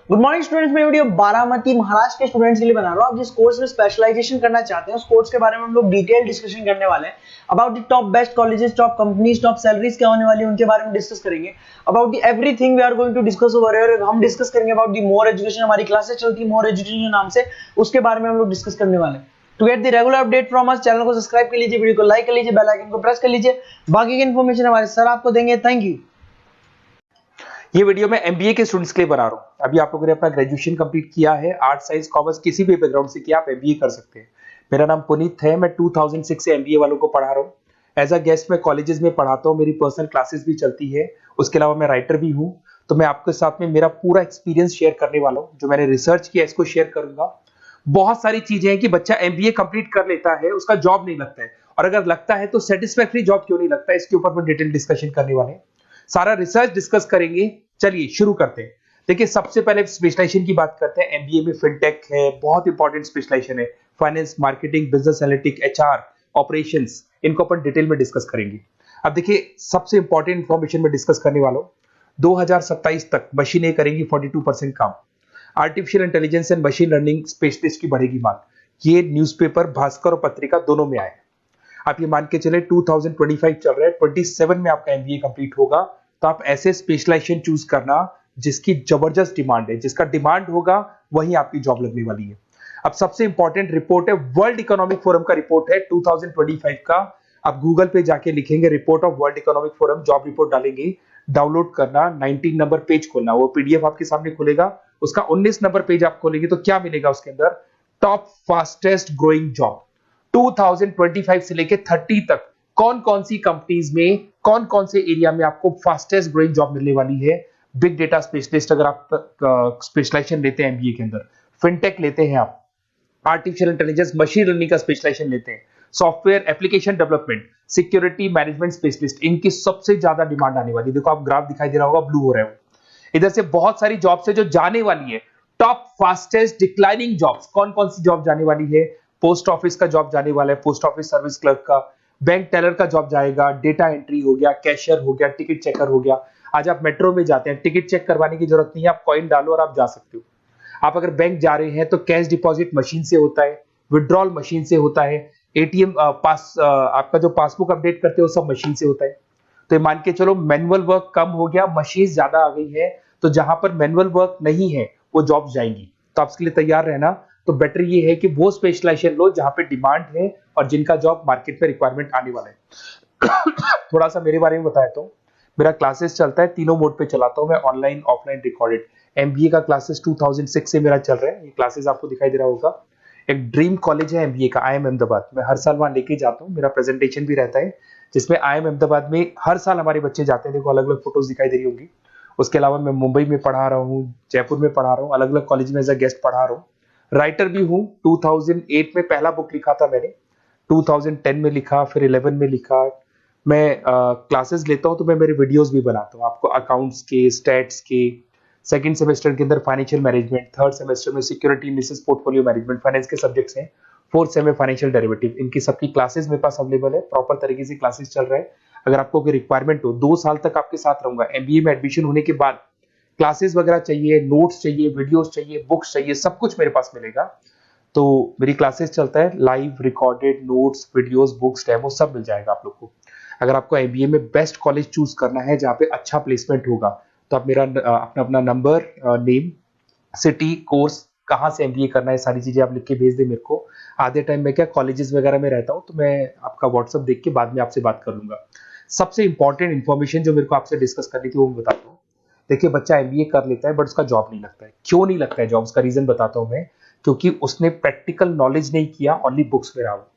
Good morning students. मैं video Baramati Maharashtra के students के लिए बना रहा हूँ। आप जिस कोर्स में स्पेशलाइजेशन करना चाहते हैं उस कोर्स के बारे में हम लोग डिटेल डिस्कशन करने वाले हैं। About the top best colleges, top companies, top salaries क्या होने वाली है उनके बारे में डिस्कस करेंगे। About the everything we are going to discuss over here. हम डिस्कस करेंगे अबाउट द मोर एजुकेशन, हमारी क्लासेस चलती है मोर एजुकेशन के नाम से, उसके बारे में हम लोग डिस्कस करने वाले हैं। To get the regular update from us, channel को सब्सक्राइब कर लीजिए, वीडियो को लाइक कर लीजिए, बेल आइकन को प्रेस कर लीजिए। बाकी की इन्फॉर्मेशन हमारे सर आपको देंगे। Thank you. ये वीडियो मैं एमबीए के स्टूडेंट्स के लिए बना रहा हूँ। अभी आप लोगों ने अपना ग्रेजुएशन कंप्लीट किया है, आर्ट साइंस कॉमर्स किसी भी बैकग्राउंड से किया, आप एमबीए कर सकते हैं। मेरा नाम पुनीत है, मैं 2006 से एमबीए वालों को पढ़ा रहा हूँ। एज अ गेस्ट मैं कॉलेजेस में पढ़ाता हूँ, मेरी पर्सनल क्लासेस भी चलती है। उसके अलावा मैं राइटर भी हूँ। तो मैं आपके साथ में मेरा पूरा एक्सपीरियंस शेयर करने वाला हूँ। जो मैंने रिसर्च किया इसको शेयर करूंगा। बहुत सारी चीजें हैं कि बच्चा एमबीए कंप्लीट कर लेता है, उसका जॉब नहीं लगता है, और अगर लगता है तो सेटिस्फैक्टरी जॉब क्यों नहीं लगता है, इसके ऊपर मैं डिटेल डिस्कशन करने वाले हैं। सारा रिसर्च डिस्कस करेंगे। चलिए शुरू करते हैं। देखिए, सबसे पहले स्पेशलाइजेशन की बात करते हैं। एमबीए में फिनटेक है, बहुत इंपॉर्टेंट स्पेशलाइजेशन है। Finance, marketing, business analytic, HR, operations, इनको अपन डिटेल में डिस्कस करेंगे। अब देखिए, सबसे इंपॉर्टेंट इंफॉर्मेशन में डिस्कस करने वाला हूं। 2027 तक मशीनें करेंगी 42% काम। Artificial intelligence and machine learning specialist की बढ़ेगी मांग। ये न्यूज़पेपर भास्कर और पत्रिका दोनों में आए। आप ये मान के चले 2025 चल रहा है, 27 में आपका एमबीए कंप्लीट होगा। तो आप ऐसे स्पेशलाइजेशन चूज करना जिसकी जबरदस्त डिमांड है, जिसका डिमांड होगा वहीं आपकी जॉब लगने वाली है। अब सबसे इंपॉर्टेंट रिपोर्ट है, वर्ल्ड इकोनॉमिक फोरम का रिपोर्ट है 2025 का। आप गूगल पे जाके लिखेंगे report of world economic forum, job report डालेंगे, डाउनलोड करना, 19 नंबर पेज खोलना, वो पीडीएफ आपके सामने खुलेगा। उसका 19 नंबर पेज आप खोलेंगे तो क्या मिलेगा उसके अंदर? टॉप फास्टेस्ट ग्रोइंग जॉब 2025 से लेके 30 तक कौन कौन सी कंपनीज में, कौन कौन से एरिया में आपको फास्टेस्ट ग्रोइंग जॉब मिलने वाली है। बिग डेटा स्पेशलिस्ट अगर आप स्पेशलाइजेशन लेते हैं एमबीए के अंदर, फिनटेक लेते हैं आप, आर्टिफिशियल इंटेलिजेंस मशीन लर्निंग का स्पेशलाइजेशन लेते हैं, software application development, security management specialist, इनकी सबसे ज्यादा डिमांड आने वाली है। देखो आप ग्राफ दिखाई दे रहा होगा, ब्लू हो रहा है। इधर से बहुत सारी जॉब्स है जो जाने वाली है। टॉप फास्टेस्ट डिक्लाइनिंग जॉब्स, कौन कौन सी जॉब जाने वाली है? पोस्ट ऑफिस का जॉब जाने वाला है, पोस्ट ऑफिस सर्विस क्लर्क का, बैंक टेलर का जॉब जाएगा, डेटा एंट्री हो गया, कैशियर हो गया, टिकट चेकर हो गया। आज आप मेट्रो में जाते हैं, टिकट चेक करवाने की जरूरत नहीं है, आप कॉइन डालो और आप जा सकते हो। आप अगर बैंक जा रहे हैं तो कैश डिपॉजिट मशीन से होता है, विड्रॉल मशीन से होता है, एटीएम आपका जो पासबुक अपडेट करते हो सब मशीन से होता है। तो ये मान के चलो मैनुअल वर्क कम हो गया, मशीन ज्यादा आ गई है। तो जहां पर मैनुअल वर्क नहीं है वो जॉब जाएंगी। तो आप इसके लिए तैयार रहना। तो बेटर ये है कि वो स्पेशलाइजेशन लो जहां पे डिमांड है और जिनका जॉब मार्केट में रिक्वायरमेंट आने वाला है। थोड़ा सा मेरे बारे में बताया तो मेरा क्लासेस चलता है, तीनों मोड पे चलाता हूं मैं, ऑनलाइन, ऑफलाइन, रिकॉर्डेड। एमबीए का क्लासेस 2006 से मेरा चल रहा है। ये क्लासेस आपको दिखाई दे रहा होगा। एक ड्रीम कॉलेज है एमबीए का, IIM अहमदाबाद। मैं हर साल वहां लेके जाता हूँ, मेरा प्रेजेंटेशन भी रहता है जिसमें IIM अहमदाबाद में हर साल हमारे बच्चे जाते हैं। देखो अलग अलग फोटोज दिखाई दे रही होंगी। उसके अलावा मैं मुंबई में पढ़ा रहा हूँ, जयपुर में पढ़ा रहा हूँ, अलग अलग कॉलेज में एज अ गेस्ट पढ़ा रहा हूँ। राइटर भी हूँ। 2008 में पहला बुक लिखा था मैंने, 2010 में लिखा, फिर 11 में लिखा। मैं क्लासेस लेता हूँ तो मैं मेरे वीडियोस भी बनाता हूँ आपको, अकाउंट्स के, स्टैट्स के। सेकंड सेमेस्टर के अंदर फाइनेंशियल मैनेजमेंट, थर्ड सेमेस्टर में security analysis, portfolio management, finance के सब्जेक्ट्स हैं। फोर्थ सेम में फाइनेंशियल डेरिवेटिव। इनकी सबकी क्लासेस मेरे पास अवेलेबल है, प्रॉपर तरीके से क्लासेस चल रहा है। अगर आपको कोई रिक्वायरमेंट हो, 2 साल तक आपके साथ रहूंगा। एमबीए में एडमिशन होने के बाद क्लासेस वगैरह चाहिए, नोट्स चाहिए, वीडियोस चाहिए, बुक्स चाहिए, सब कुछ मेरे पास मिलेगा। तो मेरी क्लासेस चलता है, live, recorded, notes, videos, books, demo सब मिल जाएगा आप लोग को। अगर आपको एमबीए में बेस्ट कॉलेज चूज करना है जहाँ पे अच्छा प्लेसमेंट होगा, तो आप मेरा अपना नंबर, नेम, सिटी, कोर्स, कहाँ से एमबीए करना है, सारी चीजें आप लिख के भेज दे मेरे को। आधे टाइम में क्या कॉलेजेस वगैरह में रहता हूँ, तो मैं आपका व्हाट्सअप देख के बाद में आपसे बात कर लूंगा। सबसे इंपॉर्टेंट इन्फॉर्मेशन जो मेरे को आपसे डिस्कस करनी थी वो मैं बताता हूँ। देखिए, बच्चा एमबीए कर लेता है बट उसका जॉब नहीं लगता है। क्यों नहीं लगता है जॉब? उसका रीजन बताता हूँ मैं। क्योंकि उसने प्रैक्टिकल नॉलेज नहीं किया, ओनली बुक्स में रहा हो।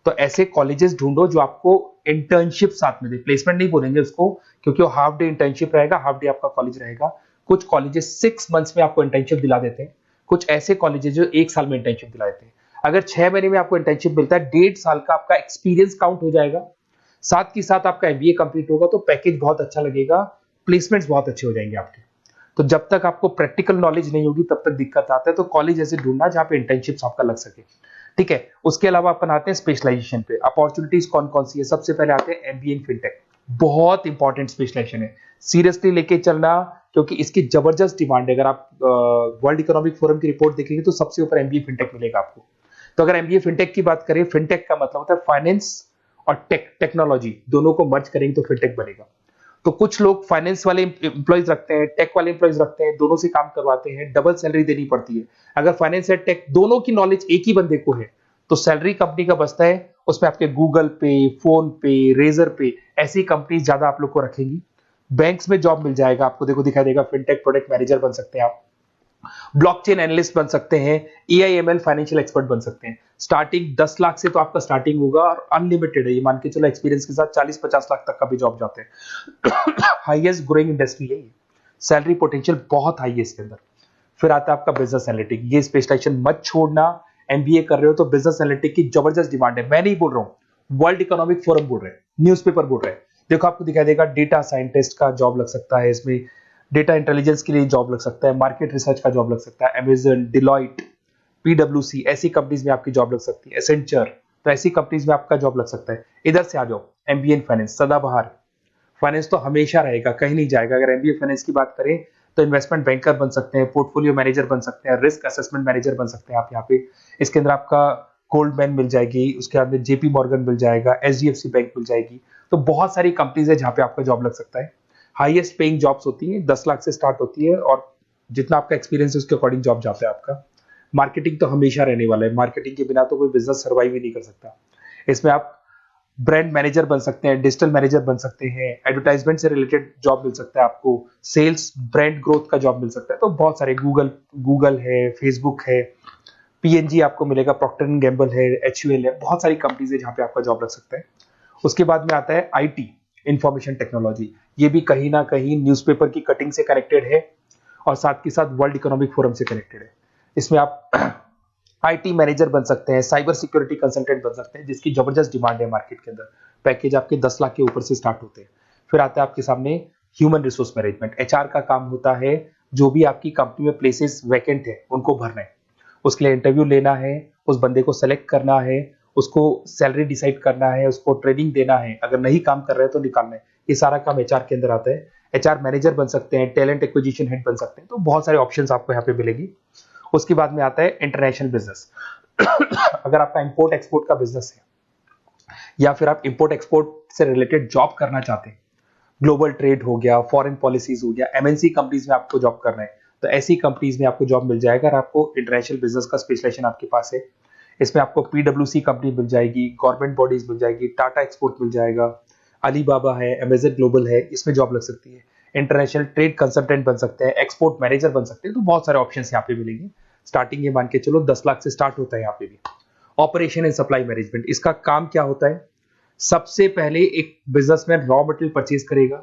तो ऐसे कॉलेजेस ढूंढो जो आपको इंटर्नशिप साथ में दे। प्लेसमेंट नहीं बोलेंगे उसको, क्योंकि वो हाफ डे इंटर्नशिप रहेगा, हाफ डे आपका कॉलेज रहेगा। कुछ कॉलेजेस 6 मंथ्स में आपको इंटर्नशिप दिला देते हैं, कुछ ऐसे कॉलेजेस जो 1 साल में इंटर्नशिप दिला देते हैं। अगर 6 महीने में आपको इंटर्नशिप मिलता है, 1.5 साल का आपका एक्सपीरियंस काउंट हो जाएगा। साथ के साथ आपका एमबीए कंप्लीट होगा तो पैकेज बहुत अच्छा लगेगा, प्लेसमेंट्स बहुत अच्छे हो जाएंगे आपके। तो जब तक आपको प्रैक्टिकल नॉलेज नहीं होगी तब तक दिक्कत आता है। तो कॉलेज ऐसे ढूंढना जहां पे इंटर्नशिप्स आपका लग सके, ठीक है। उसके अलावा अपन आते हैं स्पेशलाइजेशन पे। अपॉर्चुनिटीज कौन कौन सी है? सबसे पहले आते हैं एमबीए इन फिनटेक। बहुत इंपॉर्टेंट स्पेशलाइजेशन है, सीरियसली लेके चलना। क्योंकि इसकी जबरदस्त डिमांड है। अगर आप वर्ल्ड इकोनॉमिक फोरम की रिपोर्ट देखेंगे तो सबसे ऊपर एमबीए फिनटेक मिलेगा आपको। तो अगर एमबीए फिनटेक की बात करें, फिनटेक का मतलब होता है फाइनेंस और टेक्नोलॉजी दोनों को मर्ज करेंगे तो फिनटेक बनेगा। तो कुछ लोग फाइनेंस वाले एम्प्लॉइज रखते हैं, टेक वाले एम्प्लॉइज रखते हैं, दोनों से काम करवाते हैं, डबल सैलरी देनी पड़ती है। अगर फाइनेंस या टेक दोनों की नॉलेज एक ही बंदे को है तो सैलरी कंपनी का बचता है, उसमें आपके गूगल पे, फोन पे, रेजर पे ऐसी कंपनी ज्यादा आप लोग को रखेंगी। बैंक्स में जॉब मिल जाएगा आपको, देखो दिखाई देगा, फिनटेक प्रोडक्ट मैनेजर बन सकते हैं आप, ब्लॉकचेन एनालिस्ट बन सकते हैं, एआईएमएल फाइनेंशियल एक्सपर्ट बन सकते हैं। स्टार्टिंग 10 लाख से तो आपका स्टार्टिंग होगा और अनलिमिटेड है, ये मान के चलो एक्सपीरियंस के साथ 40-50 लाख तक का भी जॉब जाते हैं। हाईएस्ट ग्रोइंग इंडस्ट्री है ये, सैलरी पोटेंशियल बहुत हाई है इसके अंदर। फिर आता है आपका बिजनेस एनालिटिक, ये स्पेशलाइजेशन मत छोड़ना। एमबीए कर रहे हो तो बिजनेस एनालिटिक की जबरदस्त डिमांड है। मैं नहीं बोल रहा हूं, वर्ल्ड इकोनॉमिक फोरम बोल रहे हैं, न्यूज़पेपर बोल रहे हैं। देखो आपको दिखाई देगा, डेटा साइंटिस्ट का जॉब लग सकता है इसमें, डेटा इंटेलिजेंस के लिए जॉब लग सकता है, मार्केट रिसर्च का जॉब लग सकता है, अमेजन, डिलॉइट, पीडब्ल्यूसी ऐसी कंपनीज में आपकी जॉब लग सकती है, एसेंचर, तो ऐसी कंपनीज में आपका जॉब लग सकता है। इधर से आ जाओ, एमबीए इन फाइनेंस सदाबहार, फाइनेंस तो हमेशा रहेगा, कहीं नहीं जाएगा। अगर एमबीए फाइनेंस की बात करें तो इन्वेस्टमेंट बैंकर बन सकते हैं, पोर्टफोलियो मैनेजर बन सकते हैं, रिस्क असेसमेंट मैनेजर बन सकते हैं आप यहाँ पे। इसके अंदर आपका गोल्डमैन मिल जाएगी, उसके बाद में जेपी मॉर्गन मिल जाएगा, एचडीएफसी बैंक मिल जाएगी। तो बहुत सारी कंपनीज है जहाँ पे आपका जॉब लग सकता है। हाईएस्ट पेइंग जॉब्स होती हैं, 10 लाख से स्टार्ट होती है और जितना आपका एक्सपीरियंस है उसके अकॉर्डिंग जॉब जाता है आपका। मार्केटिंग तो हमेशा रहने वाला है, मार्केटिंग के बिना तो कोई बिजनेस सर्वाइव ही नहीं कर सकता। इसमें आप ब्रांड मैनेजर बन सकते हैं, डिजिटल मैनेजर बन सकते हैं, एडवर्टाइजमेंट से रिलेटेड जॉब मिल सकता है आपको, सेल्स ब्रांड ग्रोथ का जॉब मिल सकता है। तो बहुत सारे गूगल है, फेसबुक है, पीएनजी आपको मिलेगा, प्रॉक्टर एंड गैम्बल है, एचयूएल है, बहुत सारी कंपनीज है जहाँ पे आपका जॉब लग सकता है। उसके बाद में आता है आईटी, इंफॉर्मेशन टेक्नोलॉजी, ये भी कहीं ना कहीं न्यूज़पेपर की कटिंग से कनेक्टेड है और साथ के साथ वर्ल्ड इकोनॉमिक फोरम से कनेक्टेड है। इसमें आप आईटी मैनेजर बन सकते हैं, साइबर सिक्योरिटी कंसल्टेंट बन सकते हैं, जिसकी जबरदस्त डिमांड है मार्केट के अंदर। पैकेज आपके 10 लाख के ऊपर से स्टार्ट होते हैं। फिर आता है आपके सामने ह्यूमन रिसोर्स मैनेजमेंट, एचआर का काम होता है, जो भी आपकी कंपनी में प्लेसेस वैकेंट है उनको भरना है, उसके लिए इंटरव्यू लेना है, उस बंदे को सेलेक्ट करना है, उसको सैलरी डिसाइड करना है, उसको ट्रेनिंग देना है, अगर नहीं काम कर रहे हैं तो निकालना है। ये सारा काम एचआर के अंदर आता है। एचआर मैनेजर बन सकते हैं, टैलेंट एक्विजिशन हेड बन सकते हैं, तो बहुत सारे ऑप्शंस आपको यहाँ पे मिलेगी। उसके बाद में आता है इंटरनेशनल बिजनेस। अगर आपका इंपोर्ट एक्सपोर्ट का बिजनेस है या फिर आप इंपोर्ट एक्सपोर्ट से रिलेटेड जॉब करना चाहते हैं, ग्लोबल ट्रेड हो गया, फॉरेन पॉलिसीज हो गया, एमएनसी कंपनीज में आपको जॉब करना है, तो ऐसी कंपनीज में आपको जॉब मिल जाएगा। अगर आपको इंटरनेशनल बिजनेस का स्पेशलाइजेशन आपके पास है, इसमें आपको पीडब्ल्यूसी कंपनी मिल जाएगी, गवर्नमेंट बॉडीज मिल जाएगी, टाटा एक्सपोर्ट मिल जाएगा, अलीबाबा है, अमेजन ग्लोबल है, इसमें जॉब लग सकती है। इंटरनेशनल ट्रेड कंसल्टेंट बन सकते हैं, एक्सपोर्ट मैनेजर बन सकते हैं, तो बहुत सारे ऑप्शंस यहाँ पे मिलेंगे। स्टार्टिंग ये मान के चलो 10 लाख से स्टार्ट होता है यहाँ पे भी। ऑपरेशन एंड सप्लाई मैनेजमेंट, इसका काम क्या होता है? सबसे पहले एक बिजनेसमैन रॉ मटेरियल परचेज करेगा,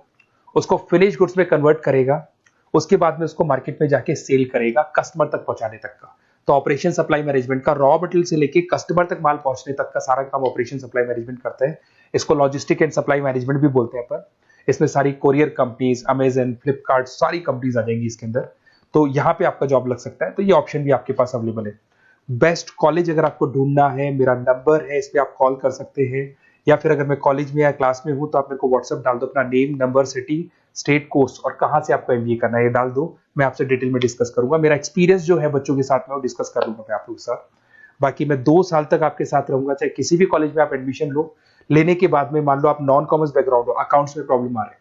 उसको फिनिश गुड्स में कन्वर्ट करेगा, उसके बाद में उसको मार्केट में जाके सेल करेगा कस्टमर तक पहुंचाने तक का। तो ऑपरेशन सप्लाई मैनेजमेंट का रॉ मटेरियल से लेके कस्टमर तक माल पहुंचने तक का सारा काम ऑपरेशन सप्लाई मैनेजमेंट करता है। इसको लॉजिस्टिक एंड सप्लाई मैनेजमेंट भी बोलते हैं अपन। इसमें सारी कोरियर कंपनीज, अमेजन, फ्लिपकार्ट, सारी कंपनीज आ जाएंगी इसके अंदर। तो यहाँ पे आपका जॉब लग सकता है, तो ये ऑप्शन भी आपके पास अवेलेबल है। बेस्ट कॉलेज अगर आपको ढूंढना है, मेरा नंबर है, इस पे आप कॉल कर सकते हैं, या फिर अगर मैं कॉलेज में या क्लास में हूं तो आप मेरे को व्हाट्सएप डाल दो, अपना name, number, city, state, course और कहां से आपको एमबीए करना है ये डाल दो। मैं आपसे डिटेल में डिस्कस करूंगा। मेरा एक्सपीरियंस जो है बच्चों के साथ में वो डिस्कस कर लूंगा मैं आप लोगों के साथ। बाकी मैं 2 साल तक आपके साथ रहूंगा, चाहे किसी भी कॉलेज में आप एडमिशन लो। लेने के बाद में मान लो आप नॉन कॉमर्स बैकग्राउंड हो, अकाउंट्स में प्रॉब्लम आ रहा है,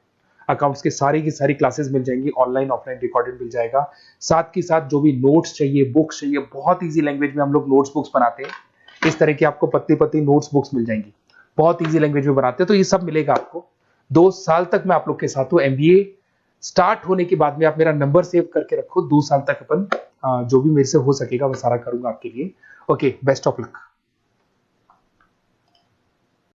अकाउंट्स की सारी क्लासेस मिल जाएंगी, ऑनलाइन ऑफलाइन रिकॉर्डेड मिल जाएगा। साथ के साथ जो भी नोट्स चाहिए, बुक्स चाहिए, बहुत ईजी लैंग्वेज में हम लोग नोट्स बुक्स बनाते हैं। इस तरह की आपको पतली पतली नोट्स बुक्स मिल जाएंगी, बहुत ईजी लैंग्वेज में बनाते हैं। तो ये सब मिलेगा आपको। 2 साल तक मैं आप लोग के साथ हूँ। एमबीए स्टार्ट होने के बाद में आप मेरा नंबर सेव करके रखो। 2 साल तक अपन जो भी मेरे से हो सकेगा वो सारा करूंगा आपके लिए। Okay, best of luck.